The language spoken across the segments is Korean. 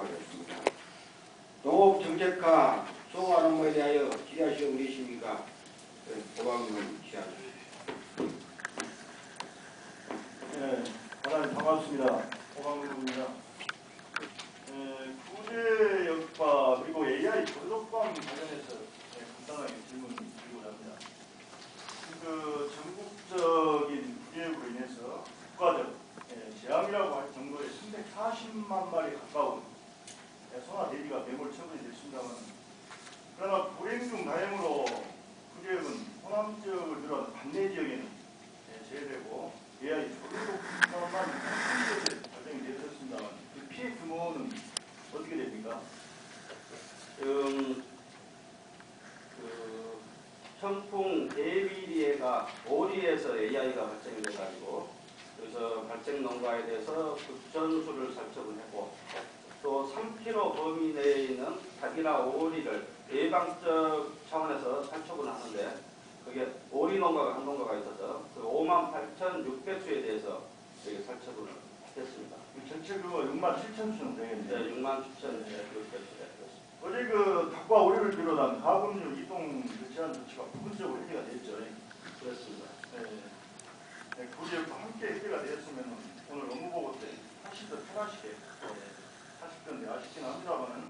하겠습니다. 농업 정책과 수호하는 업무에 대하여 질의하시어 계십니까? 고방님 질의하십시오. 네, 하나님 반갑습니다. 고방입니다. 구제역과 그리고 AI 도덕관 관련해서 간단하게 질문 드리고자 합니다. 전국적인 구제역으로 인해서 국가적 재앙이라고 할 정도의 340만 마리 가까운 소나 돼지가 매몰 처분이 됐습니다만, 그러나 불행 중 다행으로 구제역은 호남 지역을 비롯한 반내 지역에는 제외되고 AI 조류독만 발생이 되었습니다만, 그 피해 규모는 어떻게 됩니까? 청풍 대비리해가 오리에서 AI가 발생이 돼가지고, 그래서 발생 농가에 대해서 급전수를 살처분 했고, 또 3km 범위 내에 있는 닭이나 오리를 예방적 차원에서 살처분하는데, 그게 오리 농가가 한 농가가 있어서 그 58,600수에 대해서 살처분을 했습니다. 전체 그거 67,000수 되겠네요. 네, 67,600수에. 어제 닭과 오리를 비롯한 가금류 이동 조치한 조치가 부분적으로 해제가 됐죠. 그렇습니다. 구제역과 함께 해제가 되었으면 오늘 업무보고 때 훨씬 더 편하시게 하실 건데 아쉽긴 합니다만,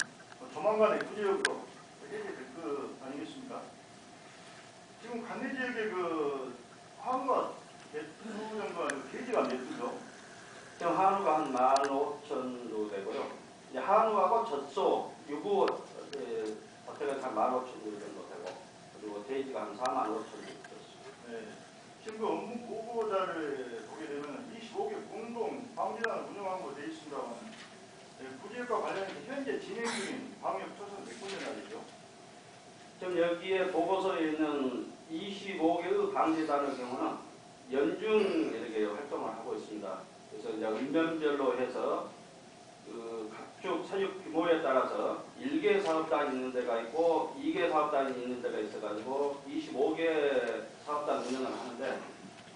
조만간에 구제역으로 해제될 것 아니겠습니까? 지금 관내 지역에 한우가 개수 정도가 아니고 돼지가 몇 수죠? 지금 한우가 한 15,000 정도 되고요. 이제 한우하고 젖소, 유구 어떻게 한 15,000 정도 되고, 그리고 돼지가 한 45,000 정도 됐습니다. 지금 업무 보고자를 보게 되면 25개 공동 방지단을 운영하고 되어 있습니다만, 구제역과 관련해서 현재 진행 중인 방역 초선 몇 군데나 되죠? 지금 여기에 보고서에 있는 25개의 방지단의 경우는 연중 이렇게 활동을 하고 있습니다. 그래서 이제 읍면별로 해서 각축 사육 규모에 따라서 1개 사업단이 있는 데가 있고 2개 사업단이 있는 데가 있어가지고 25개 사업단 운영을 하는데,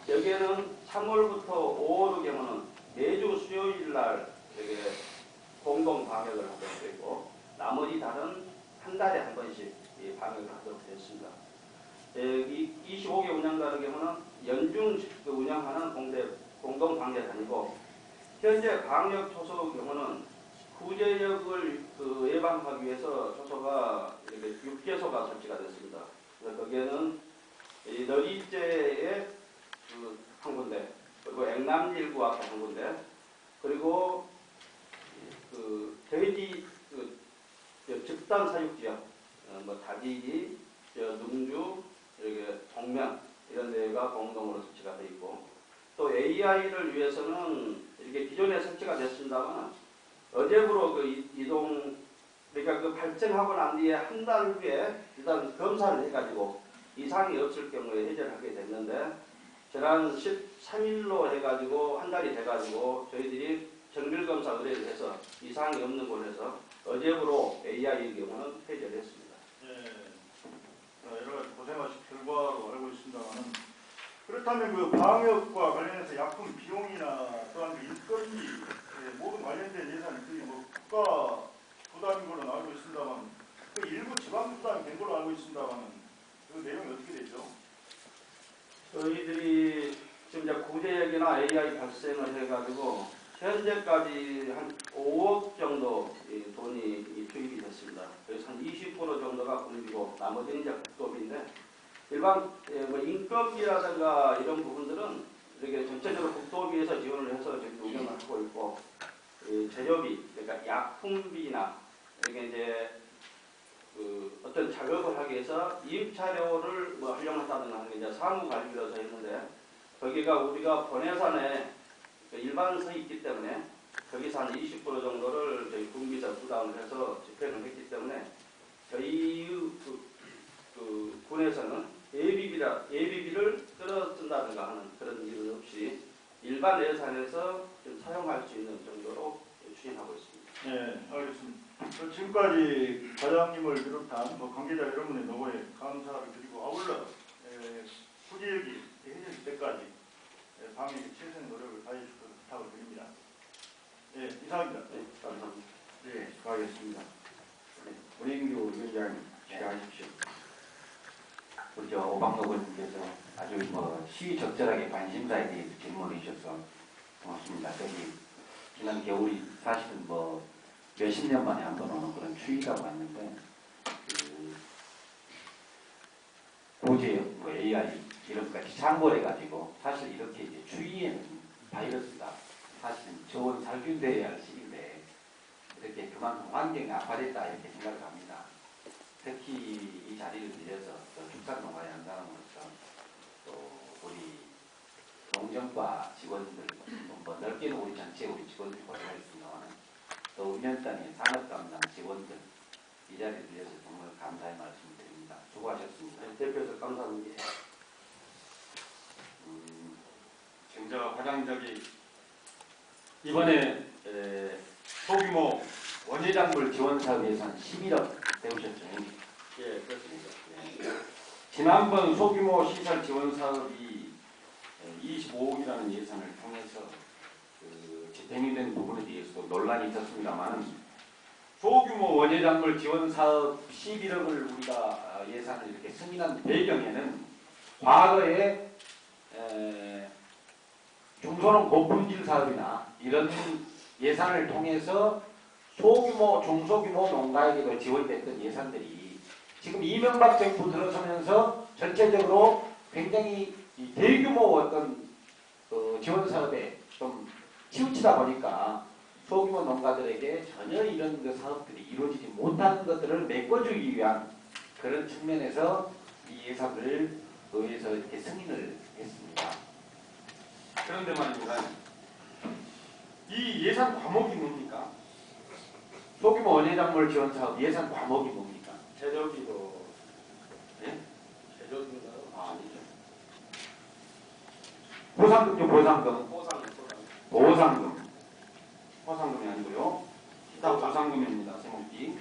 여기에는 3월부터 5월의 경우는 매주 수요일 날 이렇게 공동 방역을 하도록 되어 있고, 나머지 달은 한 달에 한 번씩 방역을 하도록 되어 있습니다. 25개 운영단의 경우는 연중 운영하는 공동 방역단이고, 현재 방역 초소 경우는 구제역을 예방하기 위해서 초소가 이렇게 6개소가 설치가 됐습니다. 그래서 거기에는 너리제에 한 군데, 그리고 액남일구 앞에 한 군데, 그리고 돼지 집단 사육지역, 다지기, 능주, 이렇게 동면 이런 데가 공동으로 설치가 되어 있고, 또 AI를 위해서는 이렇게 기존에 설치가 됐습니다만, 어제부로 이동, 그러니까 발생하고 난 뒤에 한 달 후에 일단 검사를 해가지고 이상이 없을 경우에 해제를 하게 됐는데, 지난 13일로 해가지고 한 달이 돼가지고 저희들이 정밀검사 의뢰를 해서 이상이 없는 곳에서 어제부로 AI의 경우는 해제를 했습니다. 여러 가지 고생하신 결과로 알고 있습니다만, 그렇다면 방역과 관련해서 약품 비용이나 또한 인건비 모든 관련된 예산이 국가 부담인 걸로 알고 있습니다만, 일부 지방 부담이 된 걸로 알고 있습니다만, 그 내용이 어떻게 되죠? 저희들이 지금 이제 구제역이나 AI 발생을 해가지고 현재까지 한 5억 정도 돈이 투입이 됐습니다. 그래서 한 20% 정도가 군비고 나머지는 이제 국도비인데, 일반 인건비라든가 이런 부분들은 이렇게 전체적으로 국도비에서 지원을 해서 저희 운영을 하고 있고, 재료비, 그러니까 약품비나 이렇게 이제 어떤 작업을 하기 위해서 임차료를 활용한다든가 하는 게 이제 사무관리비라서 했는데, 거기가 우리가 본예산에 일반서 있기 때문에 거기서 한 20% 정도를 저희 군비에서 부담을 해서 집행을 했기 때문에 저희 군에서는 예비비를 끌어쓴다든가 하는 그런 일은 없이 일반 예산에서 좀 사용할 수 있는 정도로 추진하고 있습니다. 네, 알겠습니다. 지금까지 과장님을 비롯한 관계자 여러분의 노고에 감사를 드리고, 아울러 구제역이 해제될 때까지 방역에 최선의 노력을 다해 주시도록 부탁을 드립니다. 네, 이상입니다. 네, 감사합니다. 네, 시위 적절하게 관심사에 대해서 질문을 주셔서 고맙습니다. 지난 겨울이 사실은 몇십 년 만에 한 번 오는 그런 추위라고 했는데, 고제형, AI 이런 것까지 참고해가지고 사실 이렇게 이제 추위에는 바이러스가 사실은 저온 살균되어야 할 시기인데 이렇게 그만큼 환경이 악화됐다 이렇게 생각을 합니다. 특히 이 자리를 빌려서 축산농가의 한 사람으로서 또 우리 농정과 직원들, 넓게는 우리 전체 우리 직원들이 고생하겠습니다만 또 읍면단의 산업담당 직원들 이 자리를 빌려서 정말 감사의 말씀을 드립니다. 수고하셨습니다. 네, 대표에서 감사합니다. 지금 저 과장님 이번에 소규모 원예작물 지원 사업 예산 11억 세우셨죠? 예, 그렇습니다. 지난번 소규모 시설 지원 사업이 25억이라는 예산을 통해서 집행이 된 부분에 대해서 논란이 있었습니다만 소규모 원예작물 지원 사업 11억을 우리가 예산을 이렇게 승인한 배경에는 과거에 중소농 고품질 사업이나 이런 예산을 통해서 소규모, 중소규모 농가에게도 지원됐던 예산들이 지금 이명박 정부 들어서면서 전체적으로 굉장히 대규모 어떤 지원 사업에 좀 치우치다 보니까 소규모 농가들에게 전혀 이런 사업들이 이루어지지 못하는 것들을 메꿔주기 위한 그런 측면에서 이 예산을 의회에서 이렇게 승인을 했습니다. 그런데 말입니다. 이 예산 과목이 뭡니까? 소규모 원예작물 지원 사업 예산 과목이 뭡니까? 제조기도 예? 제조기인가요? 아니죠. 보상금요, 보상금. 보상금. 보상금이 아니고요. 기타 보상금입니다. 제목이.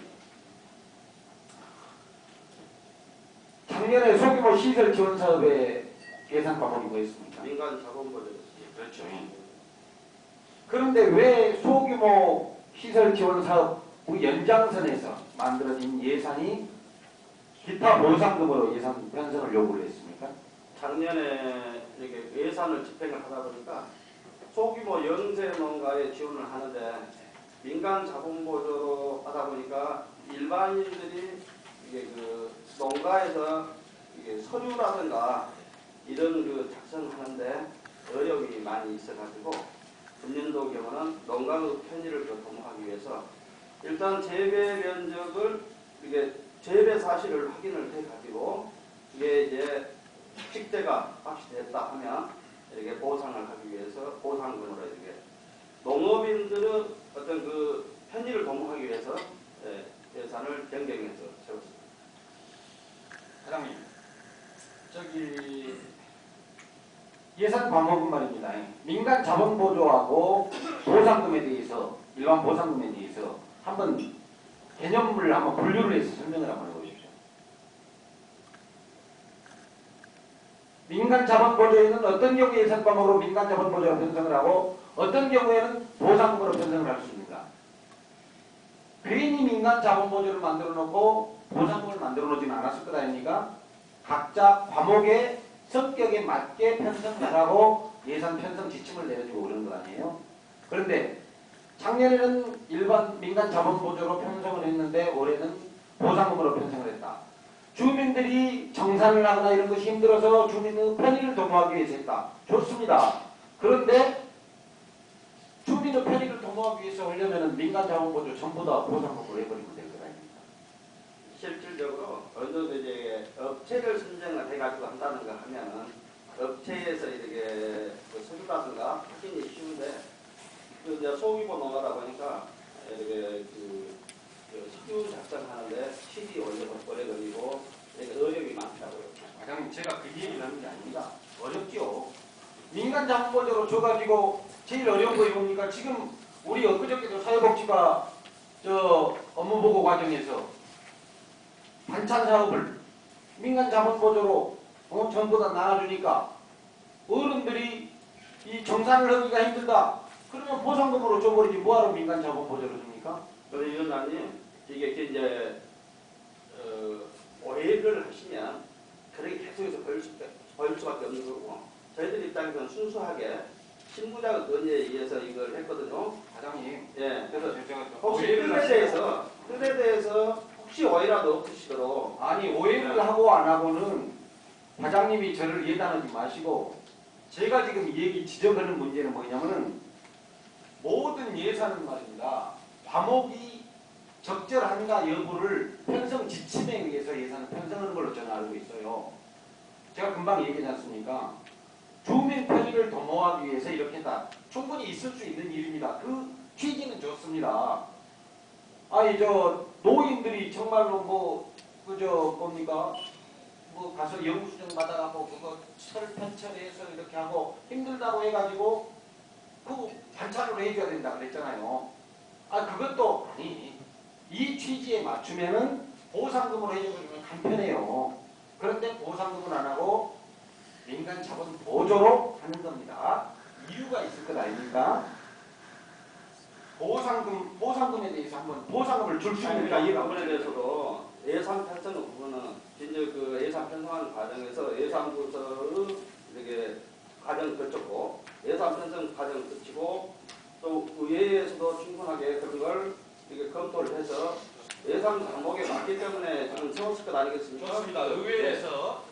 작년에 소규모 시설 지원 사업의 예산 과목이 뭐였습니까? 민간 자본보조. 그렇죠. 그런데 왜 소규모 시설 지원 사업 연장선에서 만들어진 예산이 기타 보상금으로 예산 편성을 요구를 했습니까? 작년에 이렇게 예산을 집행을 하다 보니까 소규모 영세 농가에 지원을 하는데 민간 자본보조로 하다 보니까 일반인들이 이게 농가에서 이게 서류라든가 이런 작성하는데 어려움이 많이 있어가지고 금년도 경우는 농가의 편의를 도모하기 위해서 일단 재배 면적을 이게 재배 사실을 확인을 해가지고 이게 이제 식대가 값이 됐다 하면 이렇게 보상을 하기 위해서 보상금으로 이렇게 농업인들은 어떤 편의를 도모하기 위해서 예산을 변경해서 세웠습니다. 사장님, 예산 과목은 말입니다. 민간 자본 보조하고 보상금에 대해서 일반 보상금에 대해서 한번 개념을 한번 분류를 해서 설명을 한번 해보십시오. 민간 자본 보조에는 어떤 경우에 예산 과목으로 민간 자본 보조로 편성을 하고 어떤 경우에는 보상금으로 편성을 할 수 있는가? 괜히 민간 자본 보조를 만들어 놓고 보상금을 만들어 놓지는 않았을 것 아닙니까? 각자 과목의 성격에 맞게 편성을 하고 예산 편성 지침을 내려주고 그러는 거 아니에요? 그런데 작년에는 일반 민간 자본 보조로 편성을 했는데 올해는 보상금으로 편성을 했다. 주민들이 정산을 하거나 이런 것이 힘들어서 주민의 편의를 도모하기 위해서 했다. 좋습니다. 그런데 주민의 편의를 도모하기 위해서 하려면 민간 자본 보조 전부 다 보상금으로 해버리면 될 거 아닙니까? 실질적으로 어느 정도 이제 업체를 선정을 해가지고 한다는가 하면은 업체에서 이렇게 서류라든가 확인이 쉬운데 이제 소규모 농가다 보니까 이렇게 서류 작성하는데 시기 오래 걸리고 어려움이 많다고요. 과장님, 제가 그 얘기를 하는 게 아닙니다. 어렵죠. 민간 자본보조로 줘가지고 제일 어려운 거 뭡니까? 지금 우리 엊그저께도 사회복지가 업무보고 과정에서 반찬 사업을 민간 자본보조로 전부 다 나눠주니까 어른들이 이 정산을 하기가 힘들다. 그러면 보상금으로 줘버리지 뭐하러 민간 자본보조를 줍니까? 그런데 위원장님 이게 이제 오해를 하시면 그렇게 계속해서 보일 수밖에 없는 거고 저희들 입장에서는 순수하게 신부작 건의에 의해서 이걸 했거든요. 과장님, 예, 그래서 제가 혹시 오해를 뜻에 대해서 혹시 오해라도 없으시도록 아니 오해를 하고 안 하고는 과장님이 저를 예단하지 마시고 제가 지금 얘기 지적하는 문제는 뭐냐면은 모든 예산은 말입니다. 과목이 적절한가 여부를 편성 지침에 의해서 예산을 편성하는 걸로 저는 알고 있어요. 제가 금방 얘기하지 않습니까? 주민 편의를 도모하기 위해서 이렇게 다 충분히 있을 수 있는 일입니다. 그 취지는 좋습니다. 아니 저 노인들이 정말로 뭐 그저 뭡니까 뭐 가서 영수증 받아가고 그거 철 편철해서 이렇게 하고 힘들다고 해가지고 그 반찬으로 해줘야 된다 그랬잖아요. 아 그것도 아니 이 취지에 맞추면은 보상금으로 해줘버리면 간편해요. 그런데 보상금은 안 하고 민간 자본 보조로 하는 겁니다. 이유가 있을 것 아닙니까? 보상금에 대해서 한번 보상금을 줄 수 있는 그러니까 이 부분에 대해서도 예산 편성 부분은 이제 그 예산 편성하는 과정에서 예산부서의 이렇게 과정을 거쳤고 예산 편성 과정을 거치고 또 의회에서도 충분하게 그런 걸 이렇게 검토를 해서 예산 과목에 맞기 때문에 지금 세웠을 것 아니겠습니까? 좋습니다. 의회에서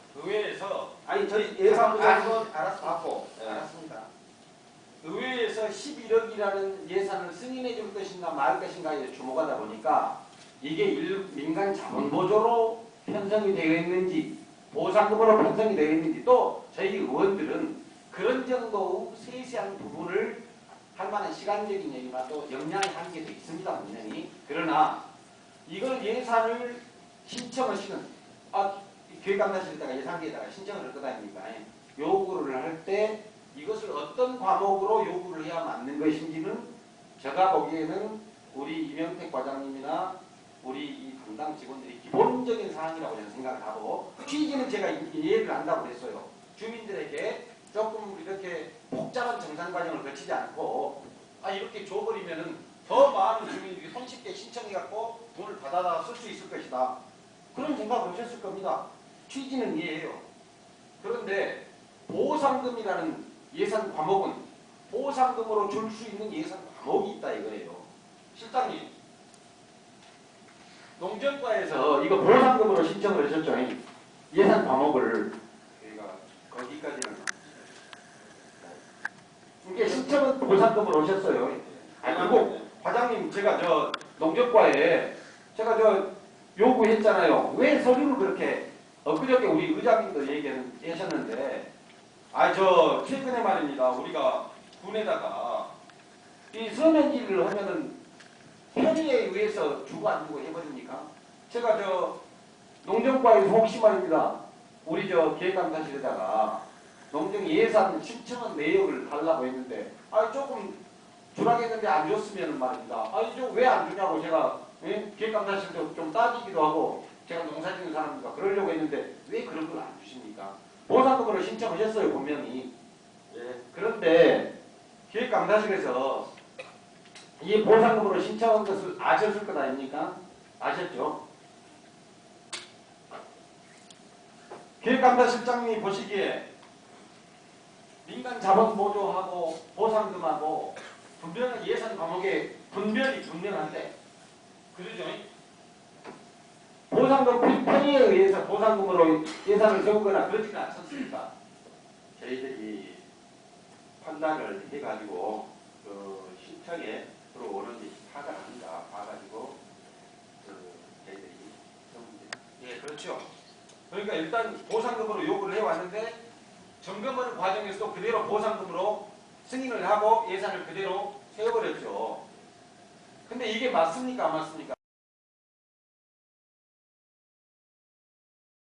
아니 저희 예산부서에서 알았습니다. 받고 예. 알았습니다. 의회에서 11억이라는 예산을 승인해 줄 것인가 말 것인가에 주목하다 보니까 이게 민간 자본 보조로 편성이 되어 있는지 보상금으로 편성이 되어 있는지 또 저희 의원들은 그런 정도의 세세한 부분을 할 만한 시간적인 얘기나 또 역량의 한계도 있습니다. 분명히. 그러나 이걸 예산을 신청하시는 기획감사실에다가 예산계에다가 신청을 할 것 아닙니까? 요구를 할 때 이것을 어떤 과목으로 요구를 해야 맞는 것인지는 제가 보기에는 우리 이명택 과장님이나 우리 이 담당 직원들이 기본적인 사항이라고 저는 생각을 하고 취지는 제가 이해를 한다고 했어요. 주민들에게 조금 이렇게 복잡한 정상 과정을 거치지 않고 이렇게 줘버리면은 더 많은 주민들이 손쉽게 신청해갖고 돈을 받아다 쓸 수 있을 것이다. 그런 생각을 하셨을 겁니다. 취지는 이해해요. 그런데 보상금이라는 예산 과목은 보상금으로 줄 수 있는 예산 과목이 있다 이거예요. 실장님, 농정과에서 이거 보상금으로 신청을 하셨죠. 예산 과목을 저희가 거기까지는 이게 신청은 보상금으로 하셨어요. 그리고 과장님 제가 저 농정과에 제가 저 요구했잖아요. 왜 서류를 그렇게 엊그저께 우리 의장님도 얘기하셨는데 저 최근에 말입니다. 우리가 군에다가 이 서면지를 하면은 편의에 의해서 주고 안 주고 해버립니까? 제가 저 농정과에서 혹시 말입니다. 우리 저 기획감사실에다가 농정 예산 신청한 내역을 달라고 했는데 조금 주라겠는데 안 줬으면 말입니다. 이거 왜 안 주냐고 제가 기획감사실도 좀 따지기도 하고 제가 농사 짓는 사람이니까 그러려고 했는데 왜 그런 걸 안 주십니까? 보상금으로 신청하셨어요 분명히. 그런데 기획감사실에서 이 보상금으로 신청한 것을 아셨을 것 아닙니까? 아셨죠? 기획감사실장님이 보시기에 민간 자본 보조하고 보상금하고 분명한 예산 과목에 분별이 분명한데 그러죠? 보상금 편의에 의해서 보상금으로 예산을 세우거나 그렇지는 않습니까? 저희들이 판단을 해가지고 그 신청에 들어오는지 파악합니다. 봐가지고 저희들이 세웁니다. 예, 그렇죠. 그러니까 일단 보상금으로 요구를 해왔는데 점검하는 과정에서도 그대로 보상금으로 승인을 하고 예산을 그대로 세워버렸죠. 근데 이게 맞습니까? 안 맞습니까?